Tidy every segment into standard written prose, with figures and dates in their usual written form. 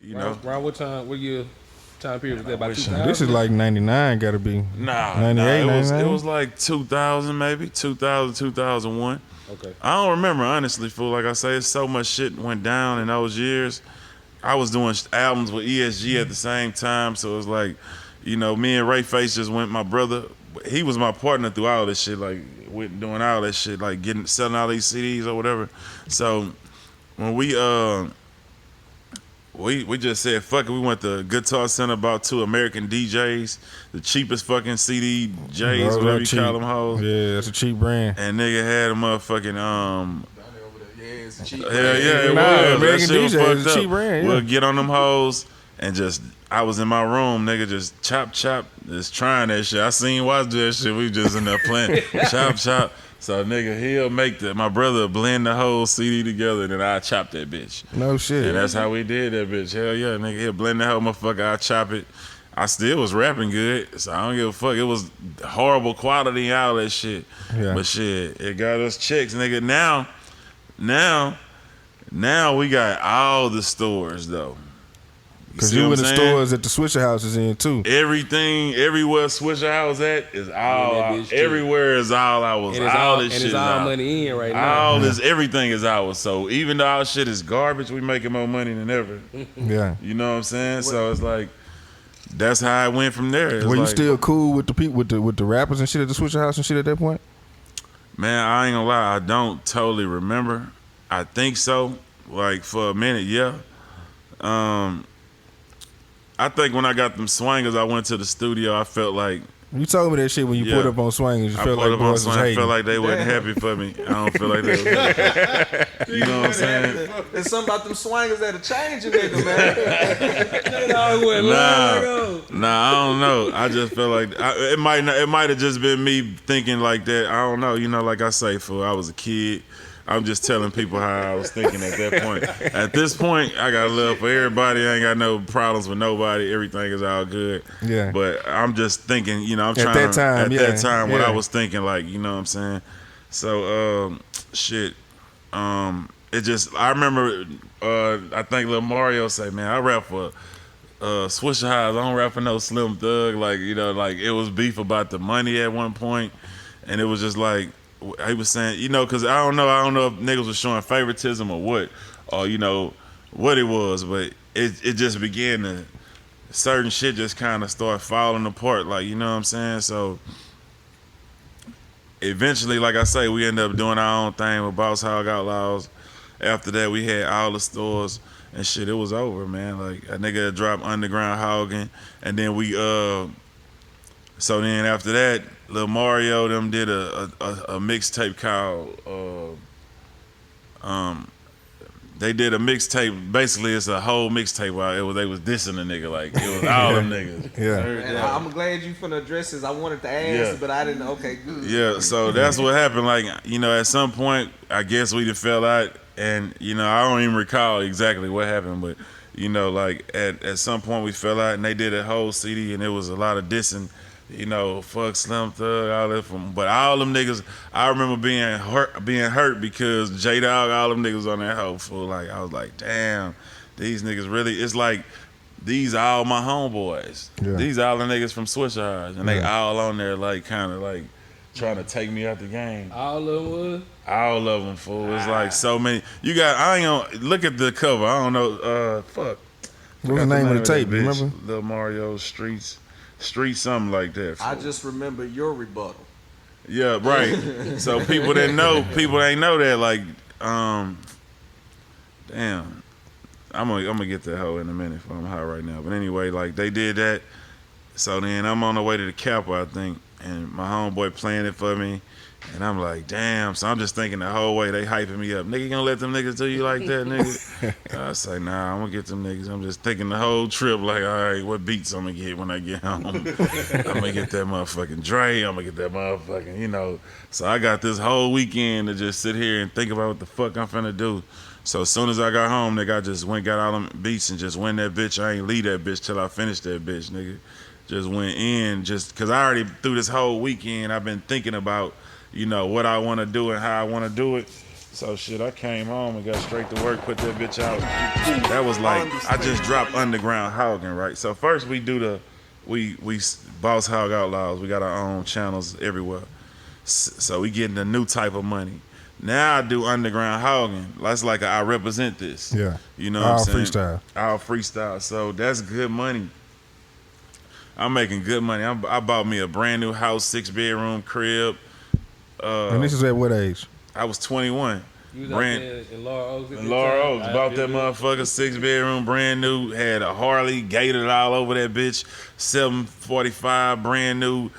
you know. Around what time? What year? Time period was that? About 2000? This is like 99, gotta be. Nah, 98, it was like 2000 maybe, 2000, 2001. Okay. I don't remember, honestly, fool. Like I say, so much shit went down in those years. I was doing albums with ESG at the same time, so it was like, you know, me and Ray Face just went, my brother, he was my partner through all this shit, like, doing all that shit, like selling all these CDs or whatever. So when we just said, fuck it, we went to Guitar Center, bought 2 American DJs, the cheapest fucking CD J's, whatever you call them hoes. Yeah, that's a cheap brand. And nigga had a motherfucking, It's cheap. hell yeah, it Nah, was. American That shit was DJ is fucked a cheap up. brand, yeah. We'll get on them hoes and just, I was in my room, nigga, just chop, just trying that shit. I seen Watch do that shit. We just in there playing, chop. So nigga, he'll make my brother blend the whole CD together, and then I chop that bitch. No shit. And that's how we did that bitch. Hell yeah, nigga, he'll blend the whole motherfucker, I chop it. I still was rapping good, so I don't give a fuck. It was horrible quality, all that shit. Yeah. But shit, it got us chicks, nigga. Now we got all the stores though. Cause you in the stores that the Swisha House is in too. Everything, everywhere Swisha House at is all. Everywhere is all ours. And all this and shit it's is all ours. money in right now. All this, everything is ours. So even though our shit is garbage, we making more money than ever. Yeah. You know what I'm saying? So it's like, that's how it went from there. Were you like, still cool with the people, with the rappers and shit at the Swisha House and shit at that point? Man, I ain't gonna lie, I don't totally remember. I think so. Like for a minute, yeah. I think when I got them swingers, I went to the studio. I felt like You told me that shit when you put up on Swingers. You I felt put like up on boys was swing. I hating. felt like they wasn't happy for me. I don't feel like they was happy. You know what I'm saying? There's something about them swingers that'll change a nigga, man. Nah, I don't know. I just feel like it might have just been me thinking like that. I don't know. You know, like I say, fool, I was a kid. I'm just telling people how I was thinking at that point. At this point, I got love for everybody. I ain't got no problems with nobody. Everything is all good. Yeah. But I'm just thinking, you know, I'm At trying that time, at yeah, that time what yeah. I was thinking, like, you know what I'm saying? So, shit. It just, I remember, I think Lil Mario say, man, I rap for Swisha House. I don't rap for no Slim Thug. Like, you know, like it was beef about the money at one point, and it was just like, he was saying, you know, because I don't know if niggas was showing favoritism or what, or you know what it was, but it just began to, certain shit just kind of start falling apart, like, you know what I'm saying? So eventually, like I say, we ended up doing our own thing with Boss Hogg Outlawz. After that, we had all the stores and shit. It was over, man. Like a nigga dropped Underground Hoggin, and then we so then after that, Lil Mario them did a mixtape called they did a mixtape. Basically, it's a whole mixtape while they was dissing the nigga, like it was all them niggas. Yeah. Man, I'm glad you finna address this. I wanted to ask, but I didn't. Okay, good. Yeah, so that's what happened. Like, you know, at some point, I guess we just fell out, and you know, I don't even recall exactly what happened, but you know, like at some point we fell out, and they did a whole CD, and it was a lot of dissing. You know, fuck Slim Thug, all that from, but all them niggas, I remember being hurt because J Dog, all them niggas on that hoe fool. Like I was like, damn, these niggas really. It's like these all my homeboys. Yeah. These all the niggas from Swisha House, and they all on there like kind of like trying to take me out the game. All of them was? All of them fool. It's like so many. You got. I ain't gonna look at the cover. I don't know. Fuck. What was the name of the tape? That bitch. Remember? Lil Mario Street, something like that. I fool. just remember your rebuttal. Yeah, right. So people ain't know that. Like, damn. I'm gonna get that hoe in a minute. I'm high right now. But anyway, like they did that. So then I'm on the way to the Kappa, I think, and my homeboy playing it for me. And I'm like, damn. So I'm just thinking the whole way they hyping me up. Nigga, you gonna let them niggas do you like that, nigga? I say, nah, I'm gonna get them niggas. I'm just thinking the whole trip, like, all right, what beats I'm gonna get when I get home? I'm gonna get that motherfucking Dre. I'm gonna get that motherfucking, you know. So I got this whole weekend to just sit here and think about what the fuck I'm finna do. So as soon as I got home, nigga, I just got all them beats and just went that bitch. I ain't leave that bitch till I finished that bitch, nigga. Just went in, just because I already, through this whole weekend, I've been thinking about, you know, what I want to do and how I want to do it. So shit, I came home and got straight to work, put that bitch out. That was like, I just dropped Underground Hoggin, right? So first we do we Boss Hogg Outlawz. We got our own channels everywhere. So we getting a new type of money. Now I do Underground Hoggin. That's like I represent this. Yeah. You know what I'm saying? Freestyle. All freestyle. So that's good money. I'm making good money. I bought me a brand new house, 6-bedroom crib. And this is at what age? I was 21. You was out there in Laurel Oaks. In Laurel Oaks, bought that motherfucker, 6-bedroom, brand new. Had a Harley, gated all over that bitch. 745, brand new.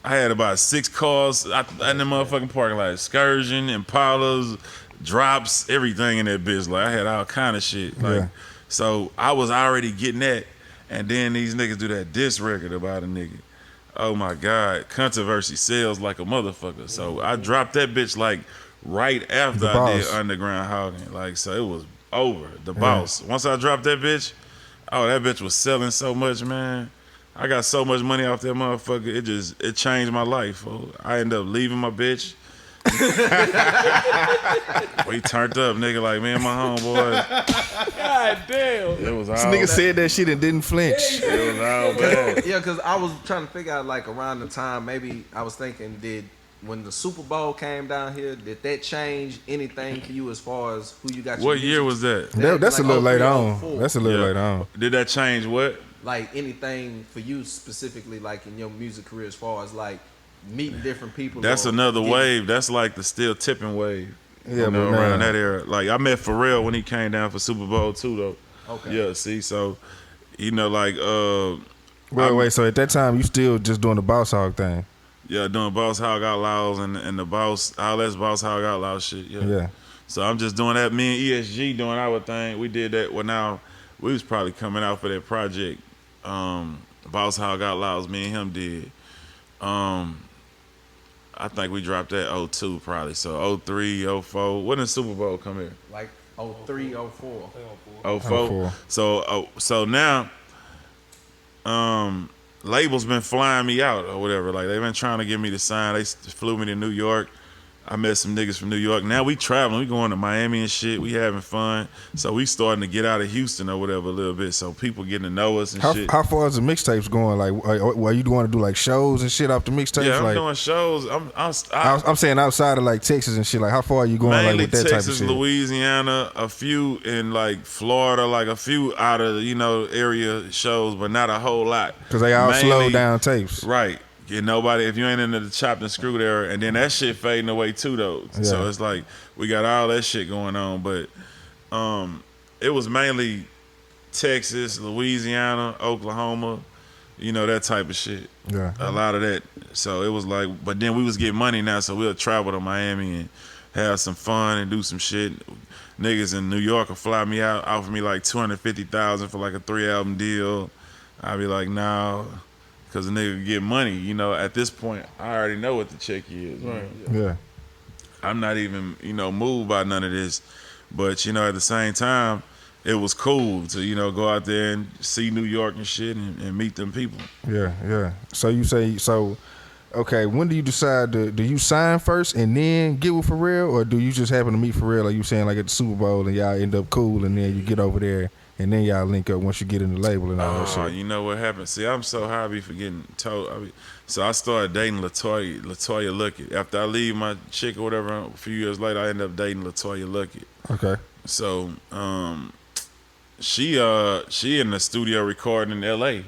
I had about 6 cars in the motherfucking parking lot. Excursion, Impalas, drops, everything in that bitch. Like I had all kind of shit. Like, Yeah. so I was already getting that. And then these niggas do that diss record about a nigga. Oh my God, controversy sells like a motherfucker. So I dropped that bitch like right after I did Underground Hoggin. Like, so it was over. The Boss. Once I dropped that bitch, oh, that bitch was selling so much, man. I got so much money off that motherfucker. It changed my life. Fool. I ended up leaving my bitch. We turned up, nigga, like me and my homeboy. God damn. It was all This nigga said that shit and didn't flinch. It was all bad. Yeah, because I was trying to figure out, like, around the time, maybe I was thinking, when the Super Bowl came down here, did that change anything for you as far as who you got your What year music? was that? That's Like a little later 03, on. 04. That's a little Yeah. later on. Did that change what? Like, anything for you specifically, like, in your music career as far as, like, meeting different people? That's or another getting- wave. That's like the still tipping wave. Yeah, You know, but around now, that era. Like I met Pharrell when he came down for Super Bowl II though. Okay. Yeah, see, so you know, like wait. So at that time, you still just doing the Boss Hogg thing? yeah, doing Boss Hogg Outlawz and the Boss all that's Boss Hogg Outlawz shit. Yeah. Yeah. So I'm just doing that. Me and ESG doing our thing. We did that. Well, now we was probably coming out for that project. Boss Hogg Outlawz. Me and him did. I think we dropped that 02 probably. So 03, 04. When did Super Bowl come here? Like 03, 04. 04. So now, labels been flying me out or whatever. Like they've been trying to get me to sign. They flew me to New York. I met some niggas from New York. Now we traveling. We going to Miami and shit. We having fun. So we starting to get out of Houston or whatever a little bit. So people getting to know us and shit. How far is the mixtapes going? Like, are you want to do like shows and shit off the mixtapes? Yeah, I'm like, doing shows. I'm saying outside of like Texas and shit. Like, how far are you going? Mainly like with that Texas, type of shit? Louisiana, a few in like Florida, like a few out of area shows, but not a whole lot. Because they all Mainly- slow down tapes. Right. Get nobody if you ain't into the chopped and screwed era, and then that shit fading away too though. Yeah. So it's like we got all that shit going on, but it was mainly Texas, Louisiana, Oklahoma, that type of shit. Yeah. A lot of that. So it was like, but then we was getting money now, so we'll travel to Miami and have some fun and do some shit. Niggas in New York will fly me out, offer me like $250,000 for like a 3-album deal. I'd be like, nah. Cause the nigga get money, at this point, I already know what the check is. Right. Yeah. I'm not even, moved by none of this. But, at the same time, it was cool to, go out there and see New York and shit and meet them people. Yeah. So you say, okay, when do you decide do you sign first and then get with Pharrell, or do you just happen to meet Pharrell, like you saying, like at the Super Bowl, and y'all end up cool, and then you get over there and then y'all link up once you get in the label and all that shit? You know what happened? See, I'm so high I be forgetting told. So I started dating Latoya Luckett. After I leave my chick or whatever, a few years later, I ended up dating Latoya Luckett. Okay. So she in the studio recording in L.A.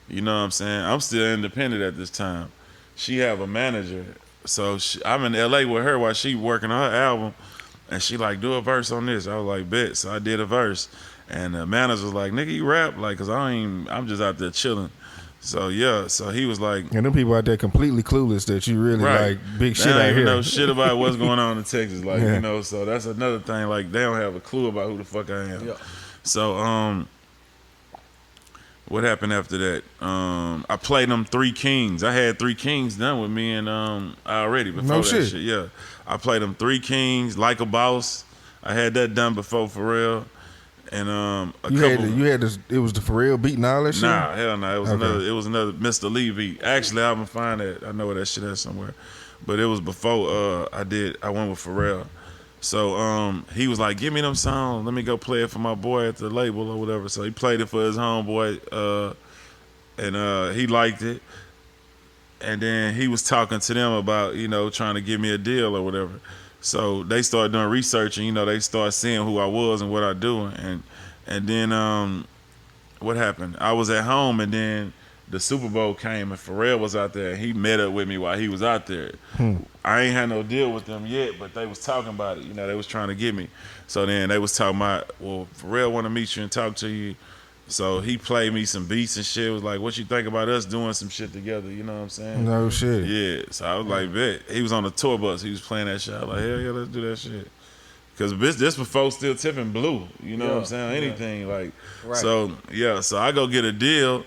You know what I'm saying? I'm still independent at this time. She have a manager. So I'm in L.A. with her while she working on her album. And she like, do a verse on this. I was like, bet. So I did a verse. And the manager was like, nigga, you rap? Like, cause I'm just out there chilling. So yeah, so he was like, and them people out there completely clueless that you really right. like big They shit don't out even here. know shit about what's going on in Texas. Like, Yeah. so that's another thing. Like, they don't have a clue about who the fuck I am. Yeah. So, what happened after that? I played them 3 Kings. I had 3 Kings done with me and already before No that shit. shit. Yeah, I played them 3 Kings, Like a Boss. I had that done before Pharrell, and it was the Pharrell beat and all that shit? Nah, hell no. Okay. It was another Mr. Lee beat. Actually, I'm gonna find that. I know where that shit is somewhere, but it was before I went with Pharrell. So he was like, give me them songs. Let me go play it for my boy at the label or whatever. So he played it for his homeboy, and he liked it. And then he was talking to them about, trying to give me a deal or whatever. So they started doing research, and they started seeing who I was and what I do. And then what happened? I was at home, and then the Super Bowl came, and Pharrell was out there, and he met up with me while he was out there. I ain't had no deal with them yet, but they was talking about it. They was trying to get me. So then they was talking about, well, Pharrell want to meet you and talk to you. So he played me some beats and shit. Was like, what you think about us doing some shit together? You know what I'm saying? No shit. Yeah. So I was like, bet. He was on the tour bus. He was playing that shit. I was like, hell yeah, let's do that shit. Because this before Still Tippin Blue. You know what I'm saying? Anything. Like, Right. So, yeah. So I go get a deal.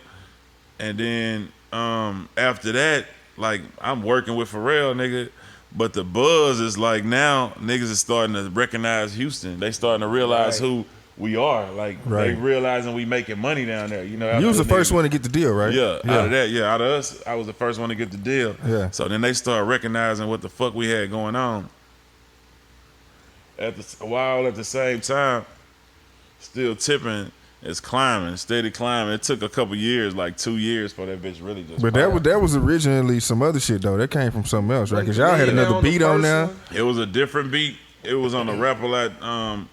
And then after that, like, I'm working with Pharrell, nigga. But the buzz is like now niggas is starting to recognize Houston. They starting to realize who we are. Like, they realizing we making money down there. You was the first niggas. one to get the deal, right? Yeah, out of that, out of us, I was the first one to get the deal. Yeah. So then they started recognizing what the fuck we had going on. While at the same time, Still Tippin is climbing, steady climbing. It took a couple years, like 2 years, for that bitch really just. But that was originally some other shit though. That came from something else, right? Because y'all had another beat on there. It was a different beat. It was on a Rap-A-Lot.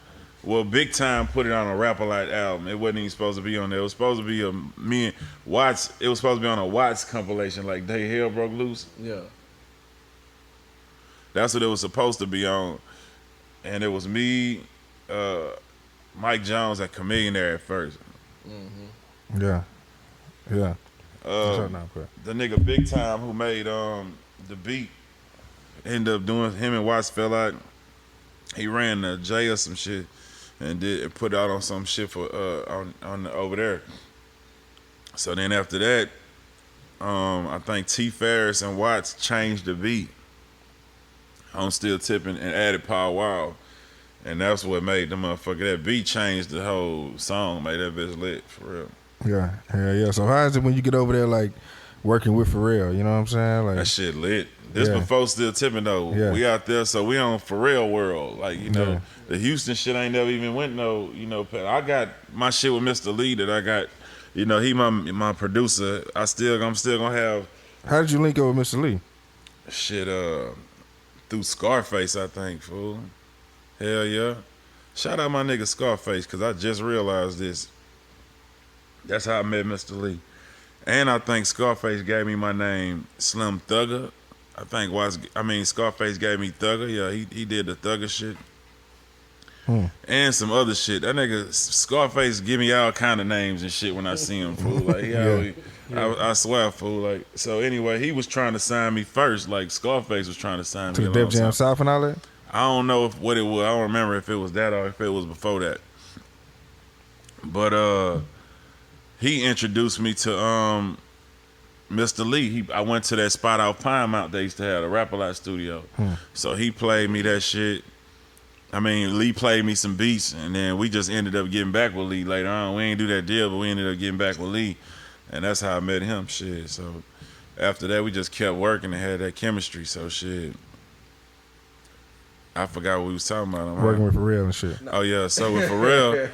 Well, Big Time put it on a Rap-A-Lot album. It wasn't even supposed to be on there. It was supposed to be me and Watts. It was supposed to be on a Watts compilation, like They Hell Broke Loose. Yeah. That's what it was supposed to be on. And it was me, Mike Jones, and Chameleonaire at first. Yeah. The nigga Big Time who made the beat ended up doing, him and Watts fell out. He ran the J or some shit and put out on some shit for on over there. So then after that, I think T Ferris and Watts changed the beat on Still Tippin and added Power Wow. And that's what made the motherfucker, that beat changed the whole song, made that bitch lit, for real. Yeah, hell yeah. So how is it when you get over there, like, working with Pharrell, you know what I'm saying? Like, That shit lit. This before Still Tippin though. Yeah. We out there, so we on Pharrell world. Like, the Houston shit ain't never even went I got my shit with Mr. Lee that I got, he my producer. I'm still gonna have. How did you link up with Mr. Lee? Shit, through Scarface, I think, fool. Hell yeah. Shout out my nigga Scarface, because I just realized this. That's how I met Mr. Lee. And I think Scarface gave me my name, Slim Thugger. I think Scarface gave me Thugger. Yeah, he did the Thugger shit. And some other shit. That nigga Scarface give me all kind of names and shit when I see him, fool. Like, I swear, fool. Like, so anyway, he was trying to sign me first. Like, Scarface was trying to sign To me. the Def Jam South and all that? I don't know what it was. I don't remember if it was that or if it was before that. But he introduced me to Mr. Lee. I went to that spot out Pine Mount they used to have, a Rap-A-Lot studio. So he played me that shit. Lee played me some beats, and then we just ended up getting back with Lee later on. We ain't do that deal, but we ended up getting back with Lee, and that's how I met him. Shit. So after that, we just kept working and had that chemistry. So shit. I forgot what we was talking about. Working with Pharrell and shit. Oh yeah, so with Pharrell,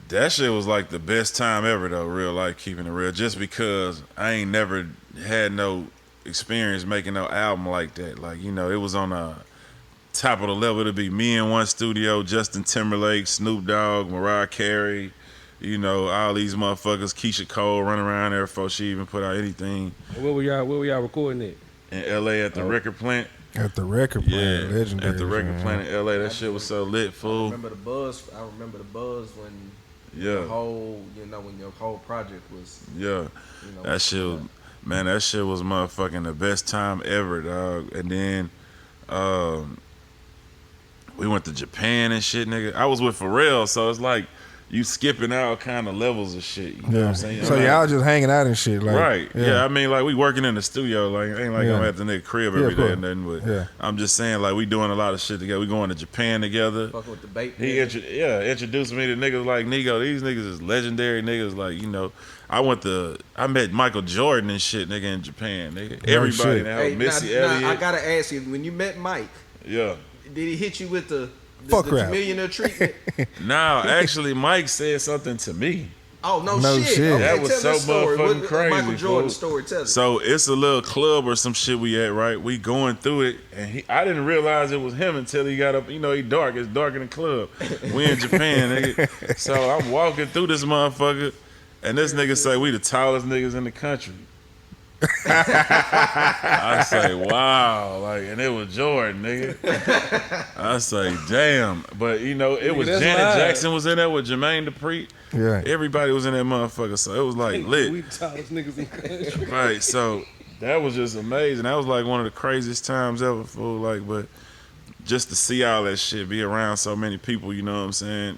that shit was like the best time ever though, real life, keeping it real. Just because I ain't never had no experience making no album like that. Like, it was on a top of the level to be me in one studio, Justin Timberlake, Snoop Dogg, Mariah Carey, all these motherfuckers, Keisha Cole running around there before she even put out anything. Where were y'all recording it? In LA at the record plant. At the record plant, legendary. At the record plant in LA, that shit was so lit, fool. I remember the buzz when the whole, when your whole project was. Yeah, that shit was, man, that shit was motherfucking the best time ever, dog. And then we went to Japan and shit, nigga. I was with Pharrell, so it's like you skipping all kind of levels of shit. You know what I'm saying? So y'all just hanging out and shit, like, right? Yeah. Like we working in the studio, like ain't like I'm at the nigga crib every day and nothing. But I'm just saying, like, we doing a lot of shit together. We going to Japan together. Fucking with the BAPE. He introduced me to niggas like Nigo. These niggas is legendary niggas. Like, I met Michael Jordan and shit, nigga, in Japan, nigga. Everybody now, Missy Elliott. I gotta ask you, when you met Mike. Yeah. Did he hit you with the Fuck rap. millionaire treatment? Nah, actually, Mike said something to me. Oh no, No shit! shit. Okay, That was tell so that story. motherfucking What, crazy, Michael Jordan fool. story. Tell it. So it's a little club or some shit we at, right? We going through it, and I didn't realize it was him until he got up. You know, he dark. It's dark in the club. We in Japan, nigga. So I'm walking through this motherfucker, and this nigga say we the tallest niggas in the country. I say, wow, like, and it was Jordan, nigga. I say, damn, but you know, it was that's Janet live. Jackson was in there with Jermaine Dupri. Yeah. Everybody was in that motherfucker, so it was like lit. We the tallest niggas in the country. Right, so that was just amazing. That was like one of the craziest times ever, fool. Like, but just to see all that shit, be around so many people, you know what I'm saying?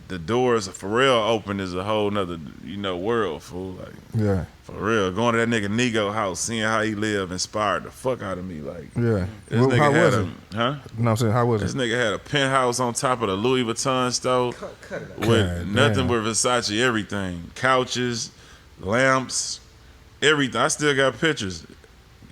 The doors Pharrell opened is a whole nother, you know, world, fool. Like, Yeah. for real. Going to that nigga Nigo house, seeing how he live, inspired the fuck out of me. Like, Yeah. this Well, nigga how had was a, it? huh? No, I'm saying, how was This it? nigga had a penthouse on top of the Louis Vuitton store Cut it out. with God nothing damn. but Versace, everything. Couches, lamps, everything. I still got pictures.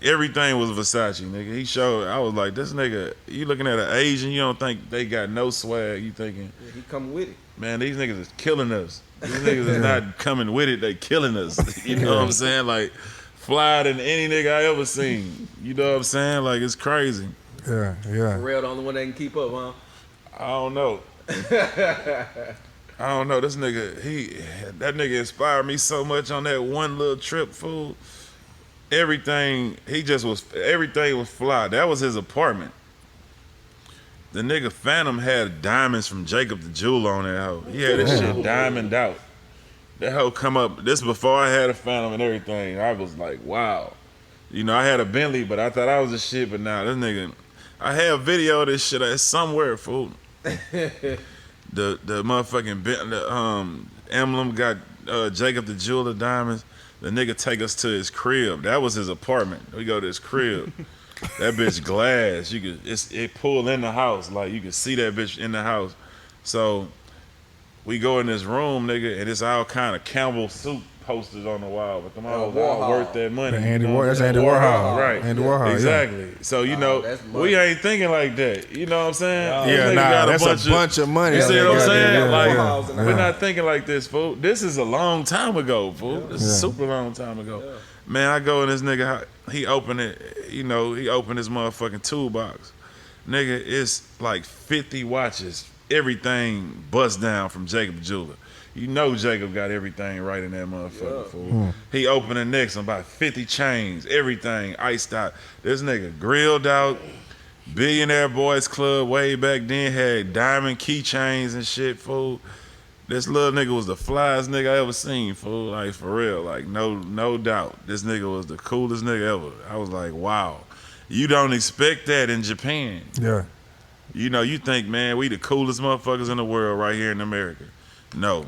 Everything was Versace, nigga. He showed, I was like, this nigga, you looking at an Asian, you don't think they got no swag. You thinking, Yeah, he come with it. man, these niggas is killing us. These niggas is not coming with it, they killing us. You know what I'm saying? Like, fly than any nigga I ever seen. You know what I'm saying? Like, it's crazy. Yeah, yeah. Pharrell the only one that can keep up, huh? I don't know. I don't know. This nigga, that nigga inspired me so much on that one little trip, fool. Everything was fly. That was his apartment. The nigga Phantom had diamonds from Jacob the Jeweler on that hoe. He had this shit diamond out. That hoe come up. This before I had a Phantom and everything. I was like, wow. You know, I had a Bentley, but I thought I was a shit. But now this nigga, I have video of this shit. It's somewhere, fool. The motherfucking emblem got Jacob the Jeweler diamonds. The nigga take us to his crib. That was his apartment. We go to his crib. That bitch glass. It pulled in the house. Like, you could see that bitch in the house. So we go in this room, nigga, and it's all kind of Campbell soup posters on the wall. But them all worth that money. Andy you know That's what I'm Andy saying? Warhol. Right. Andy Warhol. Exactly. So, you know, that's money. we ain't thinking like that. You know what I'm saying? Yeah, This nigga nah, got that's a bunch of money. You see what I'm Yeah, saying? yeah, Like, yeah. we're not thinking like this, fool. This is a long time ago, fool. This is a super long time ago. Yeah. Man, I go in this nigga, he opened it, you know, he opened his motherfucking toolbox. Nigga, it's like 50 watches, everything bust down from Jacob Jeweler. You know Jacob got everything right in that motherfucker, fool. He opened the next one, about 50 chains, everything iced out. This nigga grilled out. Billionaire Boys Club way back then had diamond keychains and shit, fool. This little nigga was the flyest nigga I ever seen, fool. Like, for real. Like, no doubt. This nigga was the coolest nigga ever. I was like, wow. You don't expect that in Japan. Yeah. You know, you think, man, we the coolest motherfuckers in the world right here in America. No.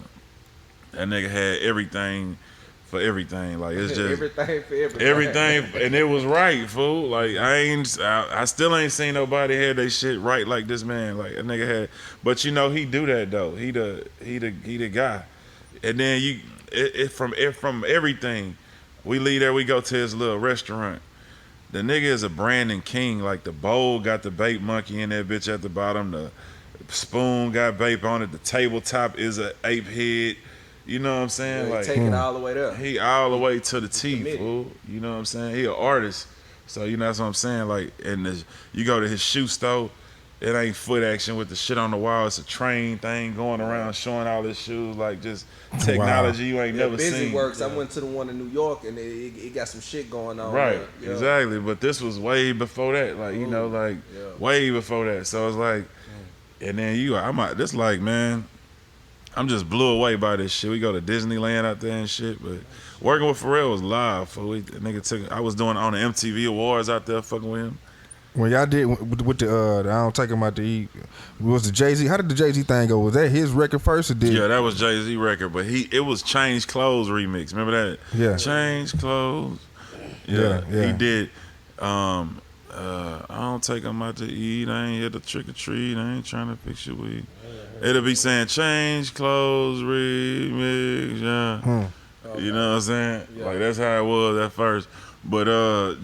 That nigga had everything for everything. Like, it's just everything for everything. everything, and it was right, fool. Like, I still ain't seen nobody had they shit right like this man. Like, a nigga had, but you know he do that though. He the guy. And then from everything, we leave there, we go to his little restaurant. The nigga is a branding king. Like, the bowl got the BAPE monkey in that bitch at the bottom. The spoon got BAPE on it. The tabletop is a ape head. You know what I'm saying? Yeah, Like, take it all the way there. he all the way to the T, Committed. fool. You know what I'm saying? He an artist. So, you know, that's what I'm saying. Like, and you go to his shoe store, it ain't foot action with the shit on the wall. It's a train thing going around showing all his shoes. Like, just technology you ain't never Busy seen. Works. I went to the one in New York, and it got some shit going on. Right, there. Yeah. exactly. But this was way before that. Like, you know, like, way before that. So it's like, and then this like, man, I'm just blew away by this shit. We go to Disneyland out there and shit, but working with Pharrell was live. I was doing on the MTV Awards out there fucking with him. When y'all did with the I don't take him out to eat, was the Jay-Z, how did the Jay-Z thing go? Was that his record first or did? Yeah, that was Jay-Z record, but it was Change Clothes remix. Remember that? Yeah. Change Clothes. Yeah. He did. I don't take him out to eat. I ain't here to trick or treat. I ain't trying to fix your weed. It'll be saying Change Clothes remix. Yeah. You know what I'm saying? Yeah. Like, that's how it was at first. But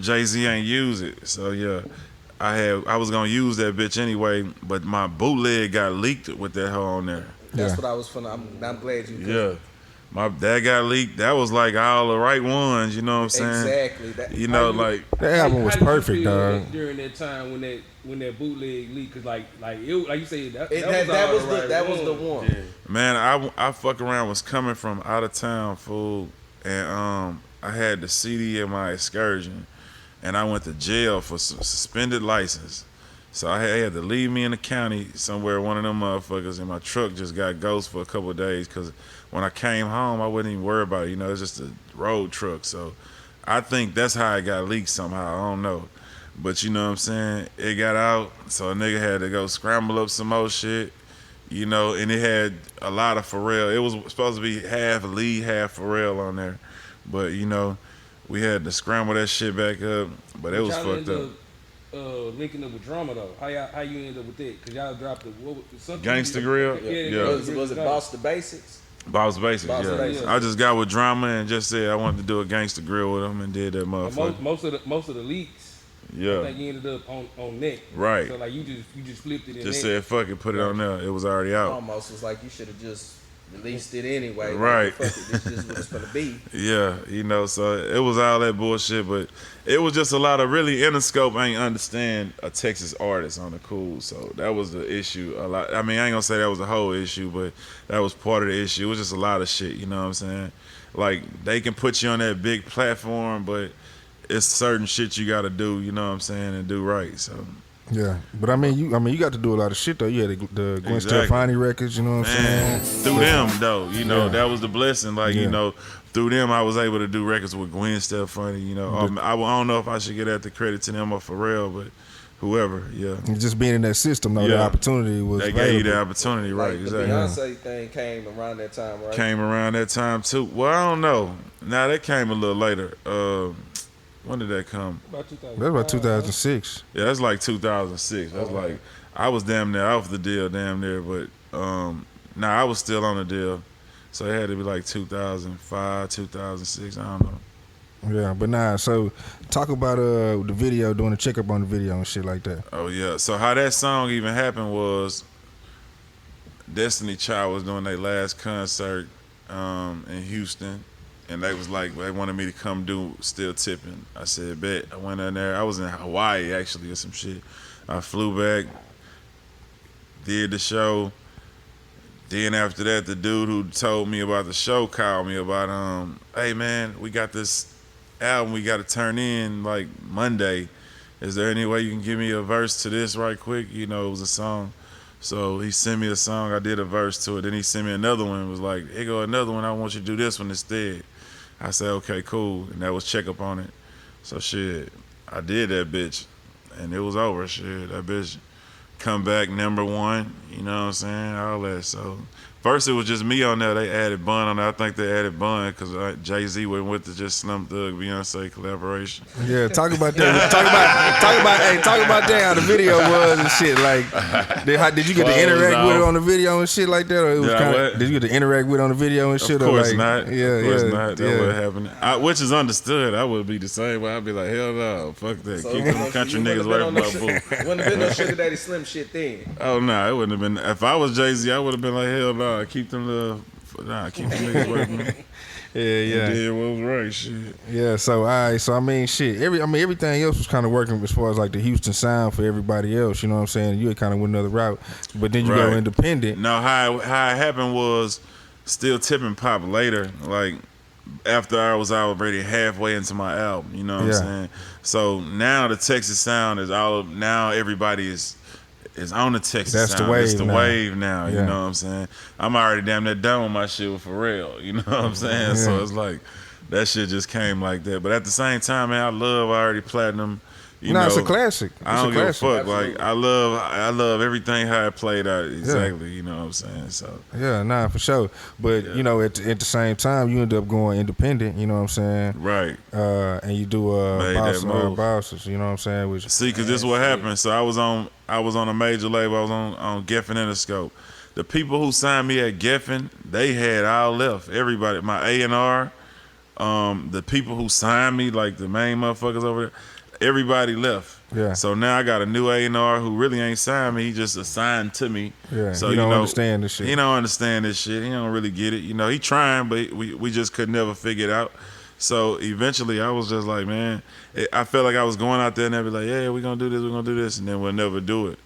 Jay-Z ain't use it. So yeah. I was gonna use that bitch anyway, but my bootleg got leaked with that hoe on there. That's what I was finna. I'm glad you. Yeah. That got leaked. That was like all the right ones, you know what I'm saying? Exactly. You know, like that album was perfect, dog. During that time when that bootleg leaked, cause like you say that was the one. Yeah. man, I fuck around was coming from out of town, fool, and I had the CD in my excursion, and I went to jail for suspended license. So I had to leave me in the county somewhere, one of them motherfuckers, and my truck just got ghost for a couple of days because when I came home, I wasn't even worried about it. You know, it's just a road truck. So I think that's how it got leaked somehow. I don't know. But you know what I'm saying? It got out, so a nigga had to go scramble up some more shit, you know, and it had a lot of Pharrell. It was supposed to be half Lee, half Pharrell on there. But, you know, we had to scramble that shit back up, but it was fucked up. Linking up with drama though, how you ended up with that? Cause y'all dropped something. Gangsta Grillz? Yeah. Was it Boss the Basics? Boss Basics, Boss yeah. Basics. I just got with drama and just said I wanted to do a Gangsta Grill with him and did that motherfucker. Most of the leaks, yeah. I think you ended up on net. Right. So like you just flipped it. Just said fuck it, put it on there. It was already out. Almost was like you should have just released it anyway. Right. Like, fuck it, this is what it's gonna be. Yeah, you know, so it was all that bullshit, but it was just a lot of really Interscope ain't understand a Texas artist on the cool, so that was the issue a lot. I mean, I ain't gonna say that was the whole issue, but that was part of the issue. It was just a lot of shit, you know what I'm saying? Like, they can put you on that big platform, but it's certain shit you gotta do, you know what I'm saying, and do right, so. Yeah, but I mean, you got to do a lot of shit though. You had the Gwen Stefani records, you know what I'm saying? Through them though, you know, that was the blessing. Like, you know, through them I was able to do records with Gwen Stefani. You know, I don't know if I should get the credit to them or Pharrell, but whoever, yeah. Just being in that system, though, the opportunity was. They available. gave you the opportunity, right? Like exactly. The Beyonce thing came around that time, right? Came around that time too. Well, I don't know. Now that came a little later. When did that come? About 2005. That's about 2006. Yeah, that's like 2006. That's like I was damn near off the deal, damn near, but I was still on the deal, so it had to be like 2005, 2006. I don't know. Yeah, but so talk about the video, doing a checkup on the video and shit like that. Oh yeah. So how that song even happened was Destiny Child was doing their last concert in Houston. And they was like, they wanted me to come do Still Tippin'. I said, bet. I went in there. I was in Hawaii, actually, or some shit. I flew back, did the show. Then after that, the dude who told me about the show called me about, hey, man, we got this album we got to turn in, like, Monday. Is there any way you can give me a verse to this right quick? You know, it was a song. So he sent me a song. I did a verse to it. Then he sent me another one. It was like, here go another one. I want you to do this one instead. I said, okay, cool. And that was check up on it. So shit, I did that bitch. And it was over. Shit, that bitch come back #1. You know what I'm saying? All that. So first it was just me on there. They added Bun on there. I think they added Bun because Jay-Z went with the just Slum Thug Beyonce collaboration. Yeah, talk about that. talk about that. How the video was and shit. Like, did you get to interact with it on the video and shit like that? Or it was did you get to interact with it on the video and shit? Of course like, not. Yeah, of course not. That would happen. Which is understood. I would be the same way. I'd be like, hell no, fuck that. So keep them country niggas away from my boo. Wouldn't have been no Sugar Daddy Slim shit then. Oh no, it wouldn't have been. If I was Jay-Z, I would have been like, hell no, keep them keep them niggas away from me. Yeah. Did what was right, shit. Yeah, so I mean, shit. Everything else was kind of working as far as like the Houston sound for everybody else. You know what I'm saying? You had kind of went another route, but then you go independent. No, how it happened was Still Tippin' pop later, like after I was already halfway into my album. You know what I'm saying? So now the Texas sound is now everybody is on the Texas That's sound. the wave it's the now. wave now, you know what I'm saying? I'm already damn near done with my shit with Pharrell, you know what I'm saying? Yeah. So it's like, that shit just came like that. But at the same time, man, I already platinum. You know, it's a classic. I don't give a fuck. Absolutely. Like, I love everything how it played out exactly, you know what I'm saying? So Yeah, for sure. But you know, at the same time, you end up going independent. You know what I'm saying? right. And you do Made that move. bosses. You know what I'm saying? Which, See, cause this is what happened. So I was on a major label. I was on Geffen Interscope. The people who signed me at Geffen, they had all left. Everybody, my A&R, the people who signed me, like the main motherfuckers over there, everybody left. Yeah. So now I got a new A&R who really ain't signed me. He just assigned to me. Yeah. So he don't understand this shit. He don't understand this shit. He don't really get it. He trying, but we just could never figure it out. So eventually I was just like, man, I felt like I was going out there and they'd be like, yeah, we're going to do this, and then we'll never do it.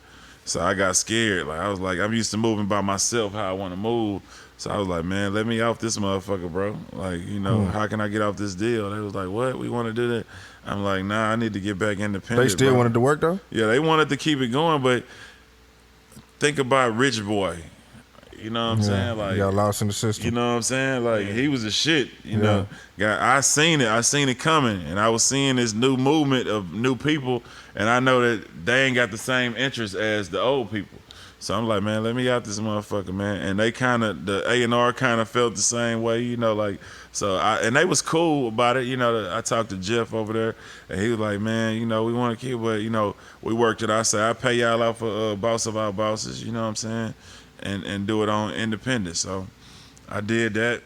So I got scared. Like, I was like, I'm used to moving by myself how I want to move. So I was like, man, let me off this motherfucker, bro. Like, how can I get off this deal? They was like, what? We want to do that? I'm like, nah, I need to get back independent. They still wanted to work though? Yeah, they wanted to keep it going, but think about Rich Boy. You know what I'm saying? Like, you got lost in the system. You know what I'm saying? Like, he was a shit. You know, I seen it coming, and I was seeing this new movement of new people, and I know that they ain't got the same interests as the old people. So I'm like, man, let me out this motherfucker, man. And they the A&R kind of felt the same way, and they was cool about it. I talked to Jeff over there, and he was like, man, we want to keep, but we worked it. I said, I pay y'all out for Boss of Our Bosses, you know what I'm saying? And do it on independent. So I did that,